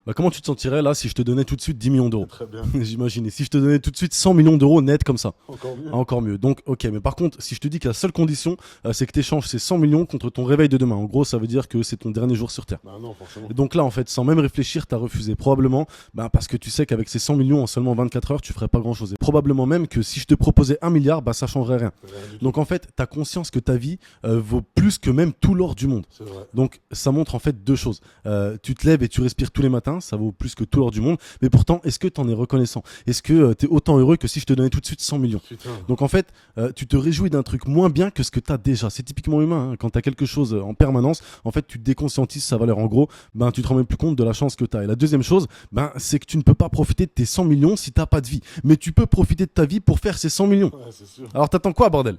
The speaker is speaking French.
Bah, comment tu te sentirais là si je te donnais tout de suite 10 millions d'euros? Très bien. J'imagine. Et si je te donnais tout de suite 100 millions d'euros net comme ça? Encore mieux. Encore mieux. Donc, ok. Mais par contre, si je te dis que la seule condition, c'est que tu échanges ces 100 millions contre ton réveil de demain. En gros, ça veut dire que c'est ton dernier jour sur Terre. Bah non, forcément. Et donc là, en fait, sans même réfléchir, t'as refusé. Probablement, bah, parce que tu sais qu'avec ces 100 millions en seulement 24 heures, tu ferais pas grand chose. Et probablement même que si je te proposais 1 milliard, bah, ça changerait rien. Rien du tout. Donc en fait, t'as conscience que ta vie vaut plus que même tout l'or du monde. C'est vrai. Donc ça montre en fait deux choses. Tu te lèves et tu respires tous les matins, ça vaut plus que tout l'or du monde. Mais pourtant, est-ce que tu en es reconnaissant? Est-ce que tu es autant heureux que si je te donnais tout de suite 100 millions? Putain. Donc en fait, tu te réjouis d'un truc moins bien que ce que tu as déjà. C'est typiquement humain, hein. Quand tu as quelque chose en permanence, en fait, tu déconscientises sa valeur. En gros, ben, tu te rends même plus compte de la chance que tu as. Et la deuxième chose, ben, c'est que tu ne peux pas profiter de tes 100 millions si tu n'as pas de vie. Mais tu peux profiter de ta vie pour faire ces 100 millions. Ouais, c'est sûr. Alors t'attends quoi, bordel?